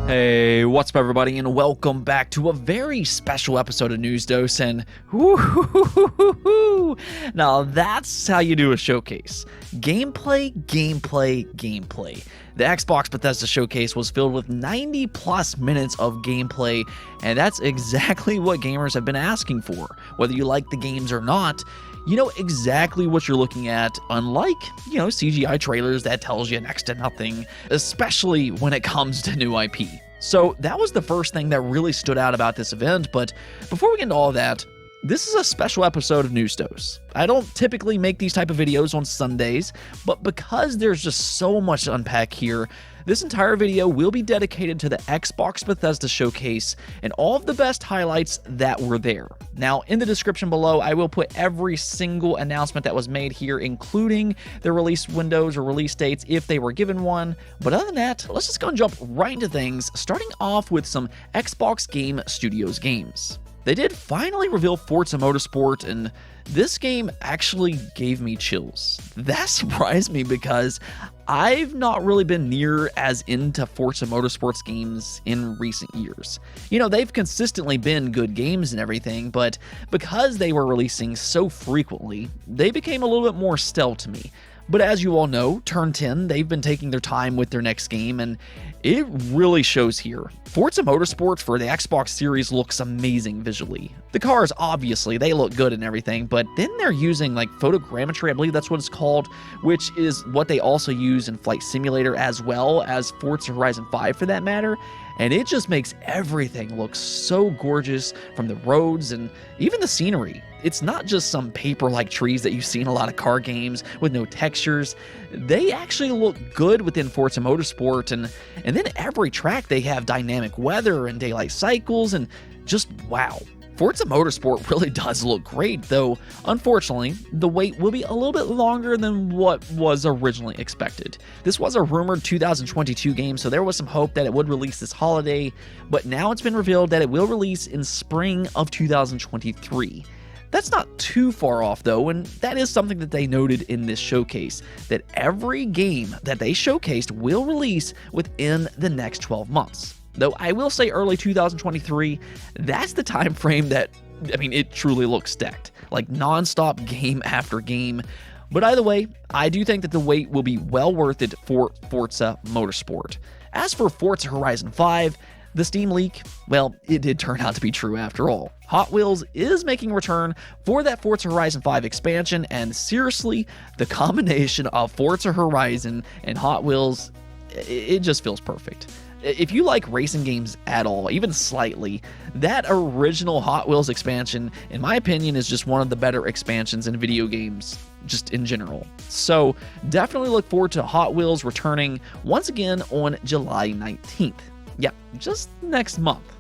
Hey, what's up everybody, and welcome back to a very special episode of News Dose, and woo-hoo-hoo-hoo-hoo. Now that's how you do a showcase. Gameplay, gameplay, gameplay. The Xbox Bethesda showcase was filled with 90 plus minutes of gameplay, and that's exactly what gamers have been asking for. Whether you like the games or not, you know exactly what you're looking at, unlike, CGI trailers that tells you next to nothing, especially when it comes to new IP. So that was the first thing that really stood out about this event, but before we get into all of that, this is a special episode of News Dose. I don't typically make these type of videos on Sundays, but because there's just so much to unpack here, this entire video will be dedicated to the Xbox Bethesda showcase and all of the best highlights that were there. Now, in the description below, I will put every single announcement that was made here, including the release windows or release dates if they were given one. But other than that, let's just go and jump right into things, starting off with some Xbox Game Studios games. They did finally reveal Forza Motorsport, and this game actually gave me chills. That surprised me because I've not really been near as into Forza Motorsports games in recent years. They've consistently been good games and everything, but because they were releasing so frequently, they became a little bit more stale to me. But as you all know, Turn 10, they've been taking their time with their next game, and it really shows here. Forza Motorsport for the Xbox Series looks amazing visually. The cars, obviously, they look good and everything, but then they're using photogrammetry, I believe that's what it's called, which is what they also use in Flight Simulator as well as Forza Horizon 5 for that matter. And it just makes everything look so gorgeous, from the roads and even the scenery. It's not just some paper-like trees that you see in a lot of car games with no textures. They actually look good within Forza Motorsport, and then every track they have dynamic weather and daylight cycles, and just wow. Forza Motorsport really does look great, though unfortunately, the wait will be a little bit longer than what was originally expected. This was a rumored 2022 game, so there was some hope that it would release this holiday, but now it's been revealed that it will release in spring of 2023. That's not too far off though, and that is something that they noted in this showcase, that every game that they showcased will release within the next 12 months. Though I will say early 2023, that's the time frame that, it truly looks stacked. Like non-stop game after game. But either way, I do think that the wait will be well worth it for Forza Motorsport. As for Forza Horizon 5, the Steam leak, well, it did turn out to be true after all. Hot Wheels is making a return for that Forza Horizon 5 expansion, and seriously, the combination of Forza Horizon and Hot Wheels, it just feels perfect. If you like racing games at all, even slightly, that original Hot Wheels expansion, in my opinion, is just one of the better expansions in video games, just in general. So definitely look forward to Hot Wheels returning once again on July 19th. Yeah, just next month.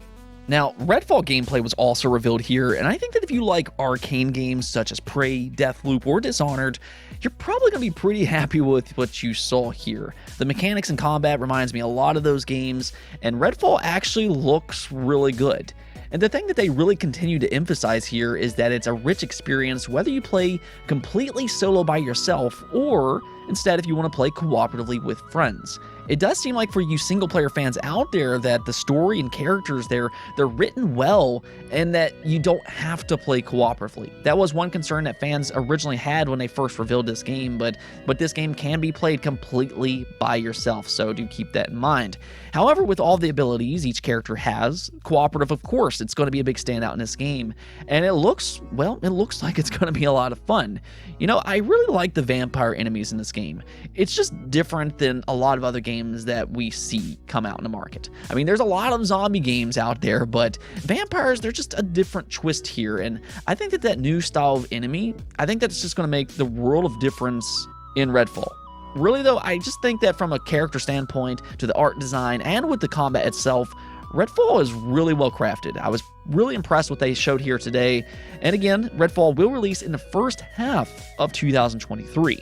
Now, Redfall gameplay was also revealed here, and I think that if you like arcane games such as Prey, Deathloop, or Dishonored, you're probably going to be pretty happy with what you saw here. The mechanics and combat reminds me a lot of those games, and Redfall actually looks really good. And the thing that they really continue to emphasize here is that it's a rich experience whether you play completely solo by yourself, or instead if you want to play cooperatively with friends. It does seem like for you single-player fans out there that the story and characters they're written well, and that you don't have to play cooperatively. That was one concern that fans originally had when they first revealed this game, but this game can be played completely by yourself, so do keep that in mind. However, with all the abilities each character has, cooperative, of course, it's going to be a big standout in this game, and it looks like it's going to be a lot of fun. I really like the vampire enemies in this game. It's just different than a lot of other games that we see come out in the market. There's a lot of zombie games out there, but vampires, they're just a different twist here, and I think that new style of enemy, I think that's just going to make the world of difference in Redfall. Really though, I just think that from a character standpoint to the art design and with the combat itself, Redfall is really well crafted. I was really impressed with what they showed here today. And again, Redfall will release in the first half of 2023.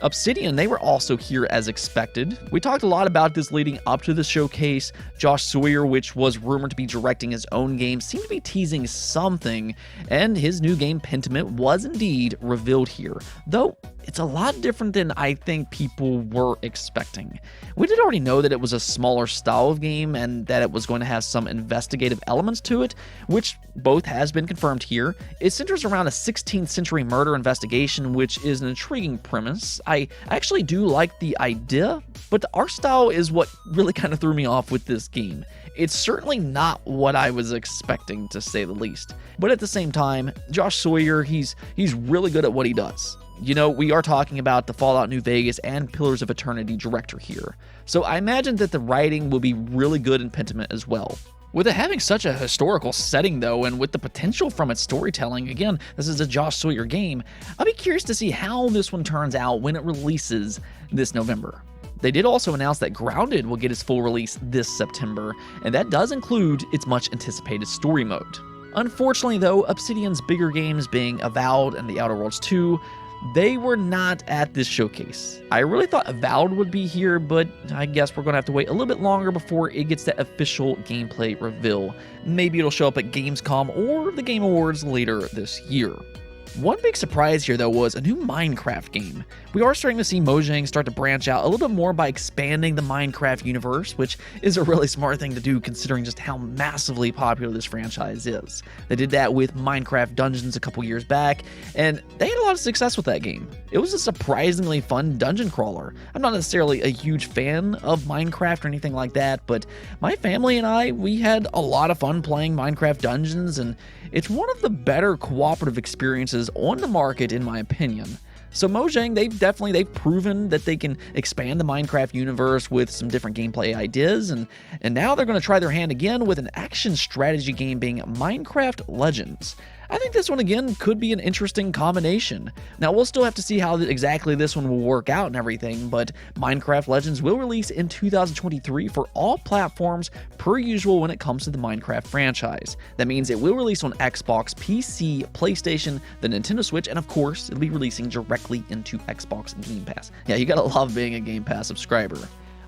Obsidian, they were also here as expected. We talked a lot about this leading up to the showcase. Josh Sawyer, which was rumored to be directing his own game, seemed to be teasing something, and his new game Pentiment was indeed revealed here. Though, it's a lot different than I think people were expecting. We did already know that it was a smaller style of game and that it was going to have some investigative elements to it, which both has been confirmed here. It centers around a 16th century murder investigation, which is an intriguing premise. I actually do like the idea, but the art style is what really kind of threw me off with this game. It's certainly not what I was expecting, to say the least. But at the same time, Josh Sawyer, he's really good at what he does. You know, we are talking about the Fallout New Vegas and Pillars of Eternity director here. So I imagine that the writing will be really good in Pentiment as well. With it having such a historical setting, though, and with the potential from its storytelling, again, this is a Josh Sawyer game, I'll be curious to see how this one turns out when it releases this November. They did also announce that Grounded will get its full release this September, and that does include its much anticipated story mode. Unfortunately, though, Obsidian's bigger games being Avowed and The Outer Worlds 2, they were not at this showcase. I really thought Avowed would be here, but I guess we're going to have to wait a little bit longer before it gets that official gameplay reveal. Maybe it'll show up at Gamescom or the Game Awards later this year. One big surprise here, though, was a new Minecraft game. We are starting to see Mojang start to branch out a little bit more by expanding the Minecraft universe, which is a really smart thing to do considering just how massively popular this franchise is. They did that with Minecraft Dungeons a couple years back, and they had a lot of success with that game. It was a surprisingly fun dungeon crawler. I'm not necessarily a huge fan of Minecraft or anything like that, but my family and we had a lot of fun playing Minecraft Dungeons, and it's one of the better cooperative experiences on the market, in my opinion. So Mojang, they've proven that they can expand the Minecraft universe with some different gameplay ideas, and now they're going to try their hand again with an action strategy game being Minecraft Legends. I think this one, again, could be an interesting combination. Now, we'll still have to see how exactly this one will work out and everything, but Minecraft Legends will release in 2023 for all platforms per usual when it comes to the Minecraft franchise. That means it will release on Xbox, PC, PlayStation, the Nintendo Switch, and of course, it'll be releasing directly into Xbox Game Pass. Yeah, you gotta love being a Game Pass subscriber.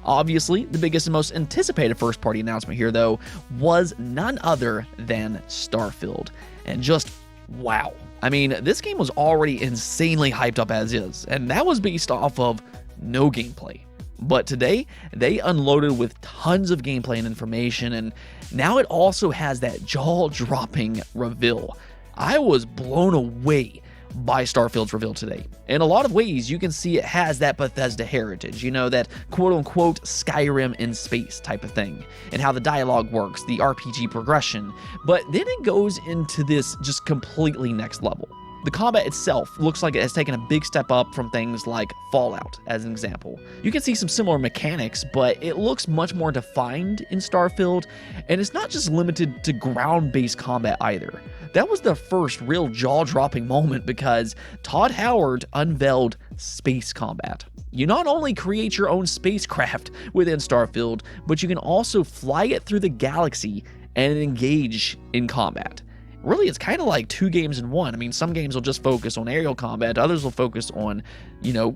Obviously, the biggest and most anticipated first-party announcement here, though, was none other than Starfield. And just, wow. I mean, this game was already insanely hyped up as is, and that was based off of no gameplay. But today, they unloaded with tons of gameplay and information, and now it also has that jaw-dropping reveal. I was blown away by Starfield's reveal today. In a lot of ways, you can see it has that Bethesda heritage, you know, that quote-unquote Skyrim in space type of thing, and how the dialogue works, the RPG progression, but then it goes into this just completely next level. The combat itself looks like it has taken a big step up from things like Fallout, as an example. You can see some similar mechanics, but it looks much more defined in Starfield, and it's not just limited to ground-based combat either. That was the first real jaw-dropping moment because Todd Howard unveiled space combat. You not only create your own spacecraft within Starfield, but you can also fly it through the galaxy and engage in combat. Really, it's kind of like two games in one. I mean, some games will just focus on aerial combat, others will focus on,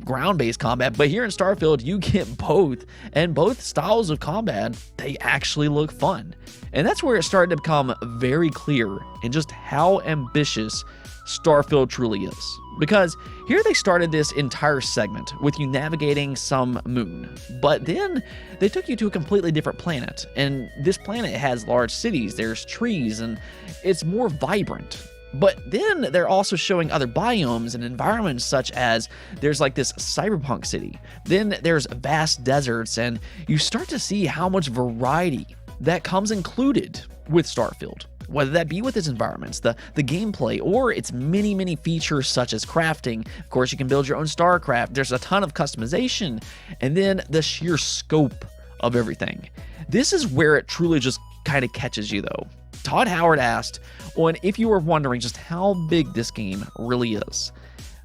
ground-based combat, but here in Starfield, you get both, and both styles of combat, they actually look fun. And that's where it started to become very clear in just how ambitious Starfield truly is. Because here they started this entire segment with you navigating some moon, but then they took you to a completely different planet, and this planet has large cities, there's trees, and it's more vibrant. But then they're also showing other biomes and environments, such as there's like this cyberpunk city, then there's vast deserts, and you start to see how much variety that comes included with Starfield. Whether that be with its environments, the gameplay, or its many features such as crafting. Of course, you can build your own StarCraft. There's a ton of customization, and then the sheer scope of everything. This is where it truly just kind of catches you, though. Todd Howard asked, if you were wondering just how big this game really is.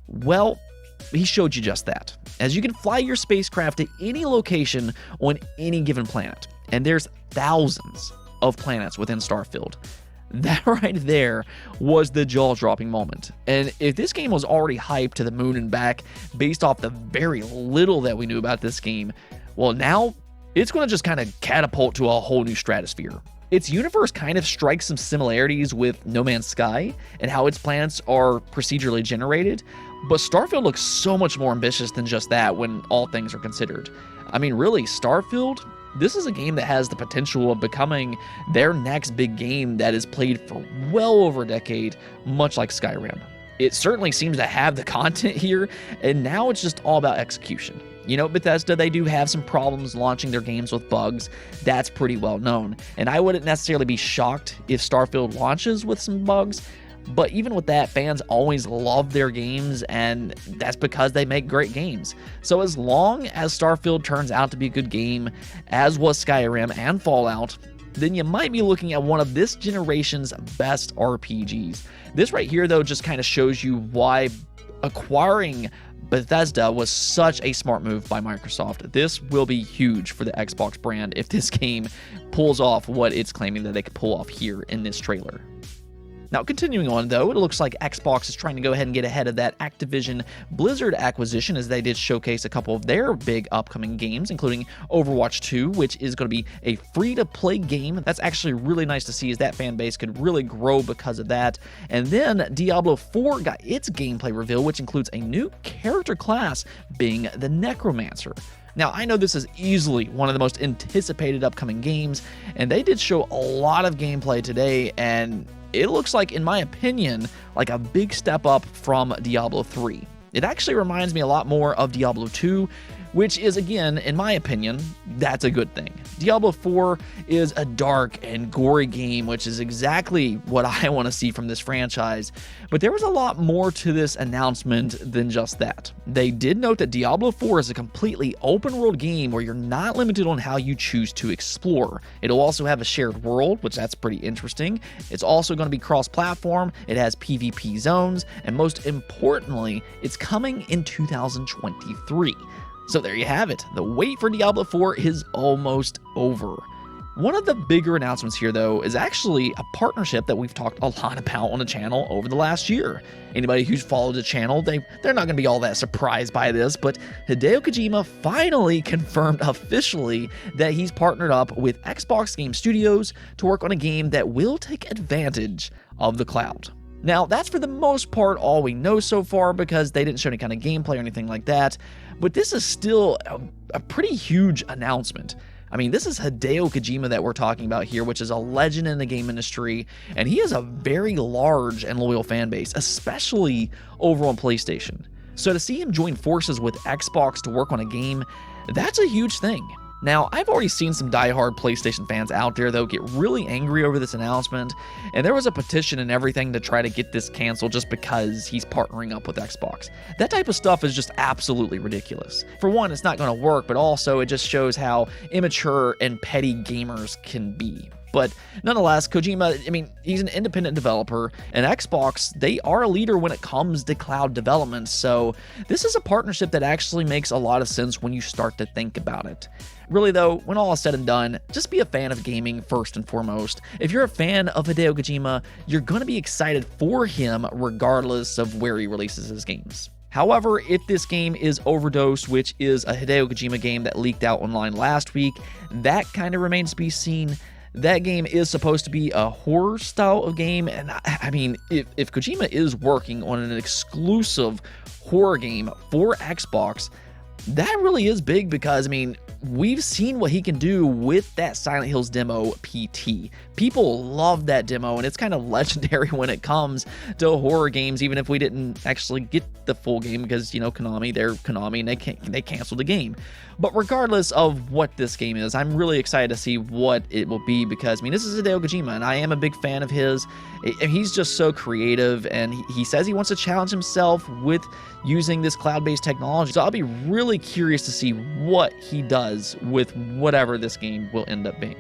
Well, he showed you just that, as you can fly your spacecraft to any location on any given planet, and there's thousands of planets within Starfield. That right there was the jaw-dropping moment. And if this game was already hyped to the moon and back based off the very little that we knew about this game, well, now it's going to just kind of catapult to a whole new stratosphere. Its universe kind of strikes some similarities with No Man's Sky and how its planets are procedurally generated, But Starfield looks so much more ambitious than just that when all things are considered. I mean, really, Starfield, this is a game that has the potential of becoming their next big game that is played for well over a decade, much like Skyrim. It certainly seems to have the content here, and now it's just all about execution. You know, Bethesda, they do have some problems launching their games with bugs. That's pretty well known. And I wouldn't necessarily be shocked if Starfield launches with some bugs. But even with that, fans always love their games, and that's because they make great games. So as long as Starfield turns out to be a good game, as was Skyrim and Fallout, then you might be looking at one of this generation's best RPGs. This right here, though, just kind of shows you why acquiring Bethesda was such a smart move by Microsoft. This will be huge for the Xbox brand if this game pulls off what it's claiming that they could pull off here in this trailer. Now, continuing on, though, it looks like Xbox is trying to go ahead and get ahead of that Activision Blizzard acquisition, as they did showcase a couple of their big upcoming games, including Overwatch 2, which is going to be a free-to-play game. That's actually really nice to see, as that fan base could really grow because of that. And then Diablo 4 got its gameplay reveal, which includes a new character class being the Necromancer. Now, I know this is easily one of the most anticipated upcoming games, and they did show a lot of gameplay today, and it looks like, in my opinion, like a big step up from Diablo 3. It actually reminds me a lot more of Diablo 2, which is, again, in my opinion, that's a good thing. Diablo 4 is a dark and gory game, which is exactly what I want to see from this franchise. But there was a lot more to this announcement than just that. They did note that Diablo 4 is a completely open-world game where you're not limited on how you choose to explore. It'll also have a shared world, which that's pretty interesting. It's also going to be cross-platform, it has PvP zones, and most importantly, it's coming in 2023. So there you have it. The wait for Diablo 4 is almost over. One of the bigger announcements here, though, is actually a partnership that we've talked a lot about on the channel over the last year. Anybody who's followed the channel, they're not going to be all that surprised by this, but Hideo Kojima finally confirmed officially that he's partnered up with Xbox Game Studios to work on a game that will take advantage of the cloud. Now, that's for the most part all we know so far, because they didn't show any kind of gameplay or anything like that, but this is still a pretty huge announcement. I mean, this is Hideo Kojima that we're talking about here, which is a legend in the game industry, and he has a very large and loyal fan base, especially over on PlayStation. So to see him join forces with Xbox to work on a game, that's a huge thing. Now, I've already seen some diehard PlayStation fans out there, though, get really angry over this announcement, and there was a petition and everything to try to get this canceled just because he's partnering up with Xbox. That type of stuff is just absolutely ridiculous. For one, it's not going to work, but also it just shows how immature and petty gamers can be. But nonetheless, Kojima, I mean, he's an independent developer, and Xbox, they are a leader when it comes to cloud development, so this is a partnership that actually makes a lot of sense when you start to think about it. Really, though, when all is said and done, just be a fan of gaming first and foremost. If you're a fan of Hideo Kojima, you're going to be excited for him regardless of where he releases his games. However, if this game is Overdose, which is a Hideo Kojima game that leaked out online last week, that kind of remains to be seen. That game is supposed to be a horror style of game, and I mean, if Kojima is working on an exclusive horror game for Xbox, that really is big, because, I mean, we've seen what he can do with that Silent Hills demo PT. People love that demo, and it's kind of legendary when it comes to horror games, even if we didn't actually get the full game, because, you know, Konami, they're Konami, and they canceled the game. But regardless of what this game is, I'm really excited to see what it will be, because, I mean, this is Hideo Kojima, and I am a big fan of his. He's just so creative, and he says he wants to challenge himself with using this cloud-based technology. So I'll be really curious to see what he does with whatever this game will end up being.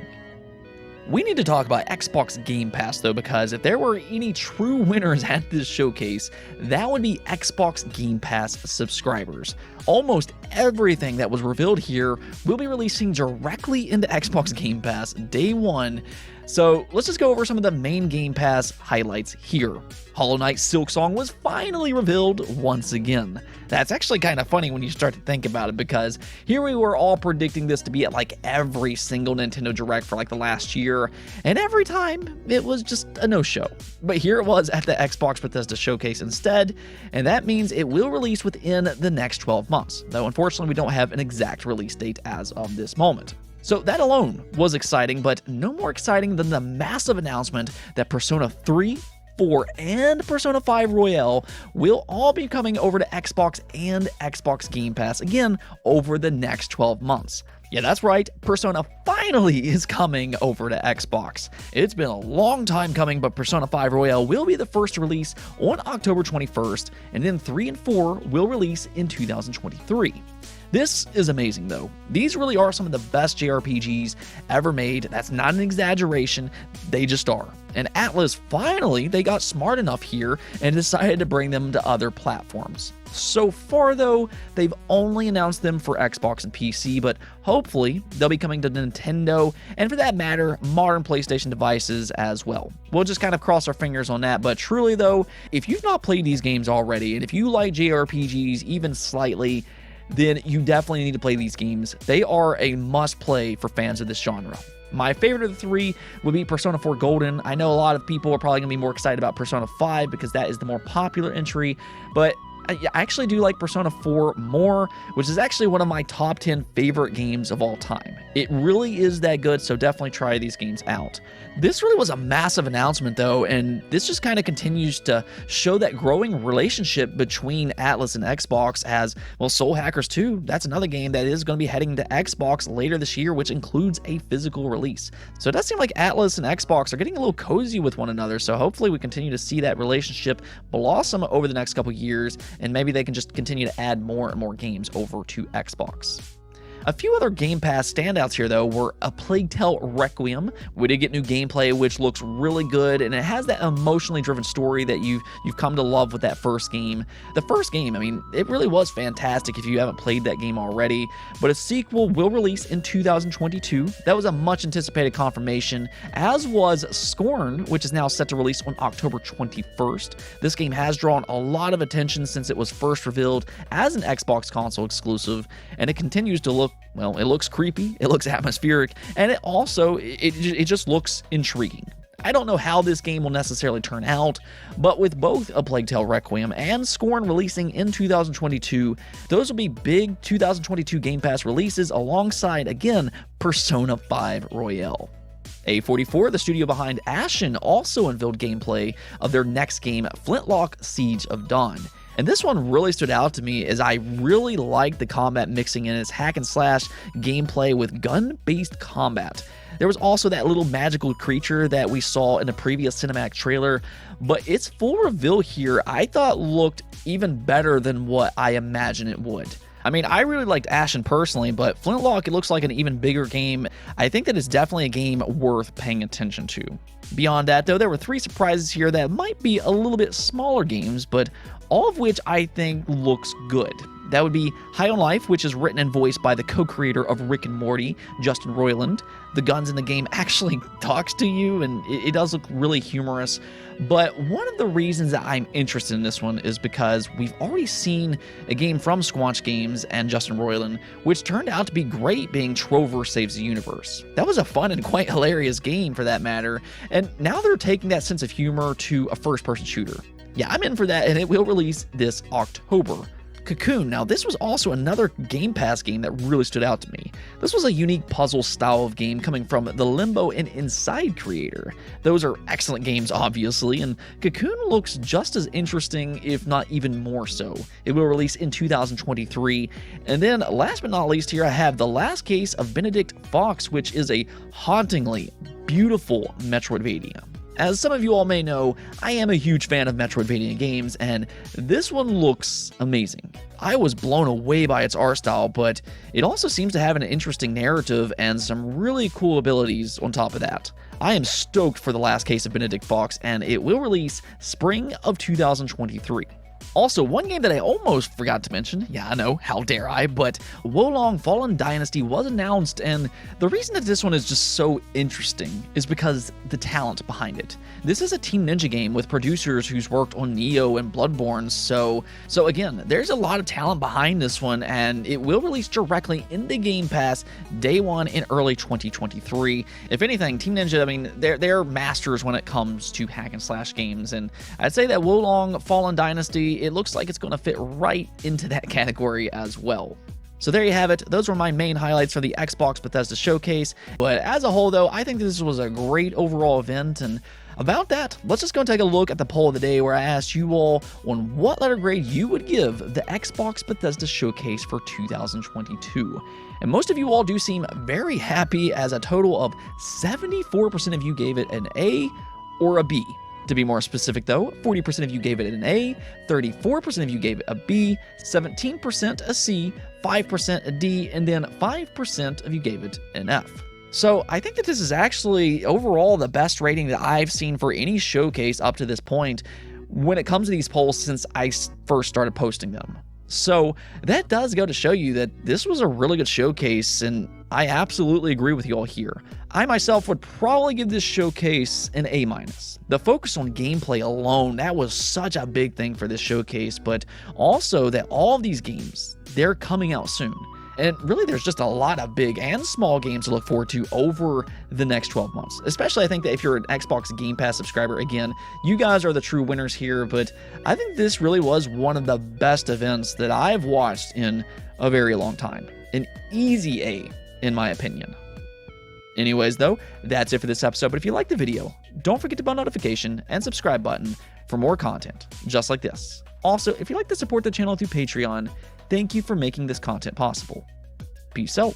We need to talk about Xbox Game Pass, though, because if there were any true winners at this showcase, that would be Xbox Game Pass subscribers. Almost everything that was revealed here will be releasing directly into Xbox Game Pass day one. So let's just go over some of the main Game Pass highlights here. Hollow Knight Silksong was finally revealed once again. That's actually kind of funny when you start to think about it, because here we were all predicting this to be at like every single Nintendo Direct for like the last year, and every time it was just a no-show. But here it was at the Xbox Bethesda showcase instead, and that means it will release within the next 12 months, though unfortunately we don't have an exact release date as of this moment. So that alone was exciting, but no more exciting than the massive announcement that Persona 3, 4, and Persona 5 Royale will all be coming over to Xbox and Xbox Game Pass again over the next 12 months. Yeah, that's right, Persona finally is coming over to Xbox. It's been a long time coming, but Persona 5 Royale will be the first to release on October 21st, and then 3 and 4 will release in 2023. This is amazing though. These really are some of the best JRPGs ever made. That's not an exaggeration, they just are. And Atlas, finally, they got smart enough here and decided to bring them to other platforms. So far though, they've only announced them for Xbox and PC, but hopefully they'll be coming to Nintendo, and for that matter, modern PlayStation devices as well. We'll just kind of cross our fingers on that, but truly though, if you've not played these games already, and if you like JRPGs even slightly, then you definitely need to play these games. They are a must-play for fans of this genre. My favorite of the three would be Persona 4 Golden. I know a lot of people are probably going to be more excited about Persona 5 because that is the more popular entry, but I actually do like Persona 4 more, which is actually one of my top 10 favorite games of all time. It really is that good, so definitely try these games out. This really was a massive announcement though, and this just kind of continues to show that growing relationship between Atlas and Xbox, as well. Soul Hackers 2, that's another game that is going to be heading to Xbox later this year, which includes a physical release. So it does seem like Atlas and Xbox are getting a little cozy with one another, so hopefully we continue to see that relationship blossom over the next couple years, and maybe they can just continue to add more and more games over to Xbox. A few other Game Pass standouts here, though, were A Plague Tale Requiem. We did get new gameplay, which looks really good, and it has that emotionally driven story that you've come to love with that first game. The first game, I mean, it really was fantastic if you haven't played that game already, but a sequel will release in 2022. That was a much anticipated confirmation, as was Scorn, which is now set to release on October 21st. This game has drawn a lot of attention since it was first revealed as an Xbox console exclusive, and it continues to look, well, it looks creepy, it looks atmospheric, and it just looks intriguing. I don't know how this game will necessarily turn out, but with both A Plague Tale Requiem and Scorn releasing in 2022, those will be big 2022 Game Pass releases alongside, again, Persona 5 Royale. A44, the studio behind Ashen, also unveiled gameplay of their next game, Flintlock Siege of Dawn. And this one really stood out to me, as I really liked the combat mixing in its hack and slash gameplay with gun-based combat. There was also that little magical creature that we saw in the previous cinematic trailer, but its full reveal here I thought looked even better than what I imagined it would. I mean, I really liked Ashen personally, but Flintlock, it looks like an even bigger game. I think that it's definitely a game worth paying attention to. Beyond that, though, there were 3 surprises here that might be a little bit smaller games, but all of which I think looks good. That would be High on Life, which is written and voiced by the co-creator of Rick and Morty, Justin Roiland. The guns in the game actually talks to you, and it does look really humorous. But one of the reasons that I'm interested in this one is because we've already seen a game from Squanch Games and Justin Roiland, which turned out to be great, being Trover Saves the Universe. That was a fun and quite hilarious game for that matter, and now they're taking that sense of humor to a first-person shooter. Yeah, I'm in for that, and it will release this October. Cocoon. Now, this was also another Game Pass game that really stood out to me. This was a unique puzzle style of game coming from the Limbo and Inside creator. Those are excellent games, obviously, and Cocoon looks just as interesting, if not even more so. It will release in 2023. And then, last but not least, here I have The Last Case of Benedict Fox, which is a hauntingly beautiful Metroidvania. As some of you all may know, I am a huge fan of Metroidvania games, and this one looks amazing. I was blown away by its art style, but it also seems to have an interesting narrative and some really cool abilities on top of that. I am stoked for The Last Case of Benedict Fox, and it will release spring of 2023. Also, one game that I almost forgot to mention, yeah, I know, how dare I, but Wolong Fallen Dynasty was announced, and the reason that this one is just so interesting is because the talent behind it. This is a Team Ninja game with producers who's worked on Neo and Bloodborne, so again, there's a lot of talent behind this one, and it will release directly in the Game Pass day one in early 2023. If anything, Team Ninja, I mean, they're masters when it comes to hack and slash games, and I'd say that Wolong Fallen Dynasty, it looks like it's going to fit right into that category as well. So there you have it. Those were my main highlights for the Xbox Bethesda Showcase. But as a whole, though, I think this was a great overall event. And about that, let's just go and take a look at the poll of the day where I asked you all on what letter grade you would give the Xbox Bethesda Showcase for 2022. And most of you all do seem very happy, as a total of 74% of you gave it an A or a B. To be more specific though, 40% of you gave it an A, 34% of you gave it a B, 17% a C, 5% a D, and then 5% of you gave it an F. So I think that this is actually overall the best rating that I've seen for any showcase up to this point when it comes to these polls since I first started posting them. So that does go to show you that this was a really good showcase, and I absolutely agree with you all here. I myself would probably give this showcase an A-. The focus on gameplay alone, that was such a big thing for this showcase, but also that all of these games, they're coming out soon. And really, there's just a lot of big and small games to look forward to over the next 12 months. Especially, I think that if you're an Xbox Game Pass subscriber, again, you guys are the true winners here. But I think this really was one of the best events that I've watched in a very long time. An easy A, in my opinion. Anyways, though, that's it for this episode. But if you liked the video, don't forget to bell notification and subscribe button for more content just like this. Also, if you'd like to support the channel through Patreon, thank you for making this content possible. Peace out.